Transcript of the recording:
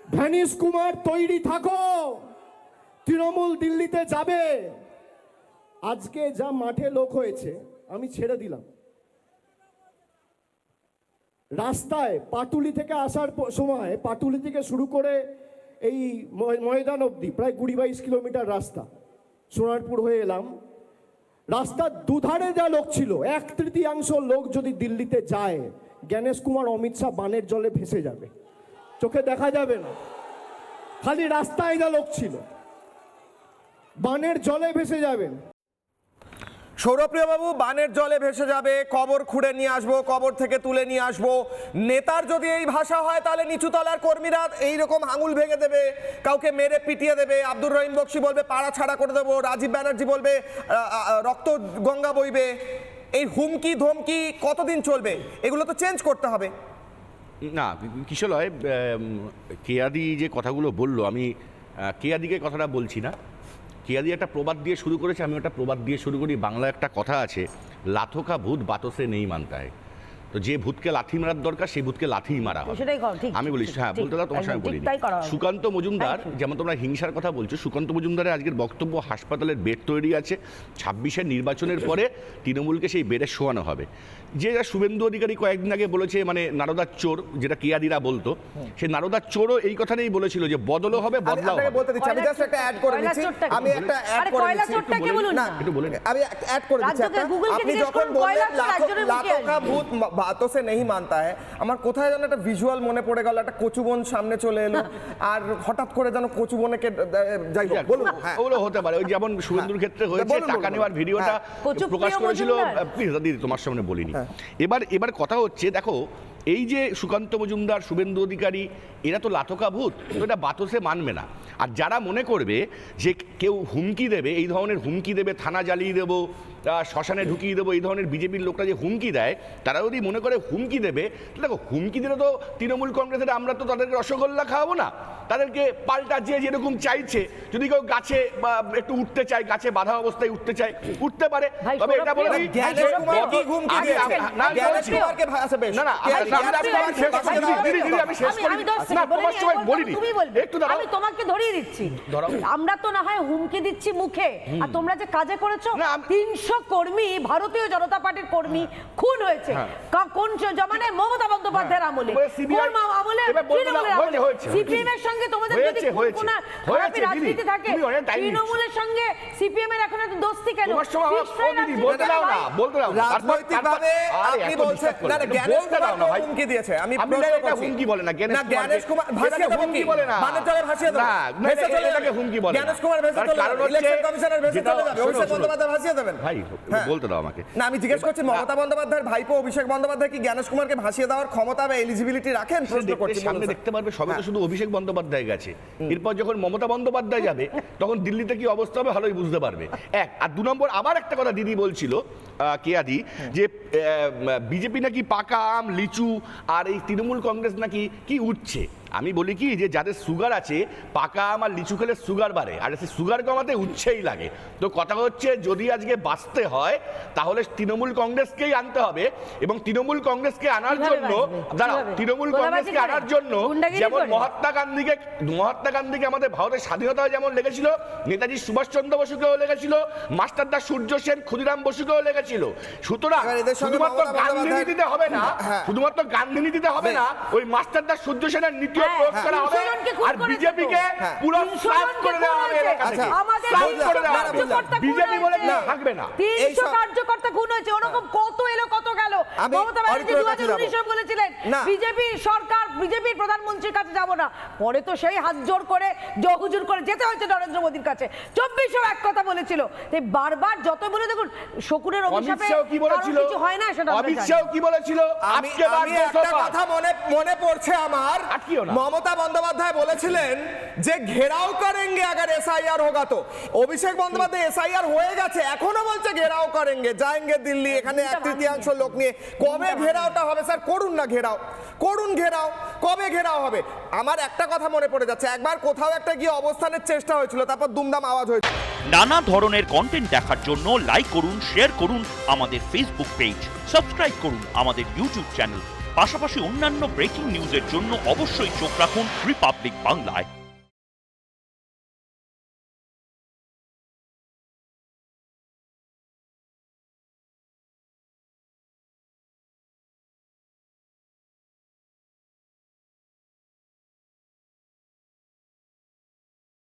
Vanish Kumar তৈরি থাকো, তৃণমূল দিল্লিতে যাবে। আজকে যা মাঠে লোক হয়েছে আমি ছেড়ে দিলাম। রাস্তায় পাটুলি থেকে আসার সময়, পাটুলি থেকে শুরু করে এই ময়দান অবধি প্রায় 20-22 কিলোমিটার রাস্তা, সোনারপুর হয়ে এলাম। রাস্তার দুধারে যা লোক ছিল, 1/3 লোক যদি দিল্লিতে যায়, জ্ঞানেশ কুমার অমিত শাহ বানের জলে ভেসে যাবে, চোখে দেখা যাবে না। খালি রাস্তায় যা লোক ছিল, বানের জলে ভেসে যাবেন। সৌরপ্রিয় বাবু, বানের জলে ভেসে যাবে, কবর খুঁড়ে নিয়ে আসবো, কবর থেকে তুলে নিয়ে আসবো। নেতার যদি এই ভাষা হয় তাহলে নিচুতলার কর্মীরা এইরকম আঙুল ভেঙে দেবে, কাউকে মেরে পিটিয়ে দেবে। আব্দুর রহিম বক্সি বলবে পাড়া ছাড়া করে দেবো, রাজীব ব্যানার্জি বলবে রক্ত গঙ্গা বইবে। এই হুমকি ধমকি কতদিন চলবে? এগুলো তো চেঞ্জ করতে হবে। না কিশলয়, কেয়াদি যে কথাগুলো বললো, আমি কেয়াদিকে কথাটা বলছি না। কেয়াদি একটা প্রবাদ দিয়ে শুরু করেছে, আমি একটা প্রবাদ দিয়ে শুরু করি। বাংলা একটা কথা আছে, লাথোকা ভূত বাতসে নেই মানতা হয়। তো যে ভূতকে লাথি মারার দরকার সেই ভূতকে লাথি মারা হবে। আমি বলি, হ্যাঁ বলতে দাও, তোমার সঙ্গে বলি। সুকান্ত মজুমদার, যেমন তোমরা হিংসার কথা বলছো, সুকান্ত মজুমদারের আজকের বক্তব্য, হাসপাতালের বেড তৈরি আছে, 26-এর নির্বাচনের পরে তৃণমূলকে সেই বেডে শোয়ানো হবে। যে শুভেন্দু অধিকারী কয়েকদিন আগে বলেছে, মানে নারদার চোর, যেটা কেয়াদিরা বলতো, সেই নারদার চোরও এই কথাটাই বলেছিল যে বদলও হবে, বদলাও হবে। বলতে দিচ্ছি, আমি জাস্ট একটা অ্যাড করে দিচ্ছি, আমি একটা অ্যাড করে দিচ্ছি, একটু বলুন, আমি অ্যাড করে দিচ্ছি। আপনি যখন বললেন লাথোকা ভূত বাতোं से नहीं मानता है, আমার কোথায় যেন একটা ভিজুয়াল মনে পড়ে গেল, একটা কচুবন সামনে চলে এলো, আর হঠাৎ করে যেন কচুবনকে, যাই হোক বলুন। ওগুলো হতে পারে, ওই যেমন শুভেন্দুর ক্ষেত্রে হয়েছে, টাকা নেওয়ার ভিডিওটা প্রকাশ করেছিল। প্লিজ দিদি, তোমার সামনে বলিনি। এবার কথা হচ্ছে, দেখো এই যে সুকান্ত মজুমদার, শুভেন্দু অধিকারী, এরা তো লাথোকা ভূত, তো এটা বাতসে মানবে না। আর যারা মনে করবে যে কেউ হুমকি দেবে, এই ধরনের হুমকি দেবে, থানা জ্বালিয়ে দেবো, শ্মশানে ঢুকিয়ে দেবো, এই ধরনের বিজেপির লোকরা যে হুমকি দেয়, তারা যদি মনে করে হুমকি দেবে, দেখো হুমকি দিলে তো তৃণমূল কংগ্রেসের আমরা তো তাদেরকে রসগোল্লা খাওয়াবো না। তাদেরকে পাল্টা যে যেরকম চাইছে, যদি কেউ গাছে বা একটু উঠতে চায়, গাছে বাধা অবস্থায় উঠতে চায়, উঠতে পারে। তবে এটা বলে দিই, আমরা তো না হয় হুমকি দিচ্ছি মুখে, আর তোমরা যে কাজে করেছো, 300 কর্মী, ভারতীয় জনতা পার্টির কর্মী খুন হয়েছে। কোন জমানায়? মমতা বন্দ্যোপাধ্যায়ের আমলে, সিপিএম এর সঙ্গে তোমাদের যদি রাজনীতি থাকে, তৃণমূলের সঙ্গে সিপিএম এর এখন এত দোস্তি কেন? বলতে দাও না, বলতে দাও। রাজনৈতিকভাবে আপনি বলছেন না, জ্ঞানেশ কুমার হুমকি দিয়েছে। আমি হুমকি বলে না, জ্ঞানেশ কুমার ভাষিয়ে দেবো, হুমকি বলে না, মানে চলে ভাষিয়ে দেবো, ভেসে চলে যাবে, হুমকি বলে জ্ঞানেশ কুমার ভেসে চলে যাবে, ইলেকশন কমিশনার ভেসে চলে যাবে, অভিষেক বন্দ্যোপাধ্যায় ভাষিয়ে দেবেন। ভাই বলতে দাও আমাকে। না, আমি জিজ্ঞেস করছি, মমতা বন্দ্যোপাধ্যায়ের ভাইপো অভিষেক বন্দ্যোপাধ্যায় কি জ্ঞানেশ কুমারকে ভাষিয়ে দেওয়ার ক্ষমতা বা এলিজিবিলিটি রাখেন? প্রশ্ন করছি। সামনে দেখতে পারবে, সবে তো শুধু অভিষেক বন্দ্যোপাধ্যায় গেছে, এরপর যখন মমতা বন্দ্যোপাধ্যায় যাবে, তখন দিল্লিতে কি অবস্থা হবে ভালোই বুঝতে পারবে। এক আর 2 নম্বর, আবার একটা কথা দিদি বলছিল, কেয়াদি, যে বিজেপি নাকি পাকা আম, লিচু, আর এই তৃণমূল কংগ্রেস নাকি কি উঠছে। আমি বলি কি, যে যাদের সুগার আছে, পাকা আম আর লিচু খেলে সুগার বাড়ে, আর সেই সুগার কমাতে উচ্ছেই লাগে। তো কথা হচ্ছে, যদি আজকে বাঁচতে হয় তাহলে তৃণমূল কংগ্রেসকেই আনতে হবে, এবং তৃণমূল কংগ্রেসকে আনার জন্য, দাঁড়াও, তৃণমূল কংগ্রেসকে আনার জন্য যেমন মহাত্মা গান্ধীকে আমাদের ভারতের স্বাধীনতা যেমন লেগেছিল, নেতাজি সুভাষচন্দ্র বসুকেও লেগেছিল, মাস্টারদা সূর্য সেন, ক্ষুদিরাম বসুকেও লেগেছিল। সুতরাং শুধুমাত্র গান্ধী নীতিতে হবে না, শুধুমাত্র গান্ধী নীতিতে হবে না, ওই মাস্টারদা সূর্য সেনের নীতি প্রয়োগ করা হবে, আর বিজেপিকে পুরো সাফ করে দেওয়া হবে। বিজেপি বলে থাকবে না। 300 কার্যকর্তা খুন হয়েছে, ওরকম কত এলো কত গেল। মমতা ব্যানার্জি 2019 বলেছিলেন বিজেপি সরকার, বিজেপির প্রধানমন্ত্রীর কাছে যাব না, পরে তো সেই হাত জোর করে হুজুর করে যেতে হয়েছে নরেন্দ্র মোদীর কাছে। 2400 এক কথা বলেছিল, তাই বারবার যত বলে দেখুন, শকুনের অভিশাপে কিছু হয় না। সেটা অমিত শাহ কি বলেছিল? আমি একটা কথা মনে পড়ছে আমার, মমতা বন্দ্যোপাধ্যায় বলেছিলেন যে ঘেরাও করেঙ্গে আগার এসআইআর হোগা। তো অভিষেক বন্দ্যোপাধ্যায় এসআইআর হয়ে গেছে, এখনো বলছে ঘেরাও করেঙ্গে, যায়েঙ্গে দিল্লি, এখানে 1/3 লোক নিয়ে। কবে ঘেরাওটা হবে স্যার? করুন না ঘেরাও, করুন ঘেরাও, কবে ঘেরাও হবে? আমার একটা কথা মনে পড়ে যাচ্ছে, একবার কোথাও একটা গিয়ে অবস্থানের চেষ্টা হয়েছিল, তারপর দুমদাম আওয়াজ হয়েছিল। নানা ধরনের কন্টেন্ট দেখার জন্য লাইক করুন, শেয়ার করুন আমাদের ফেসবুক পেজ, সাবস্ক্রাইব করুন আমাদের ইউটিউব চ্যানেল। পাশাপাশি অন্যান্য ব্রেকিং নিউজের জন্য অবশ্যই চোখ রাখুন রিপাবলিক বাংলায়।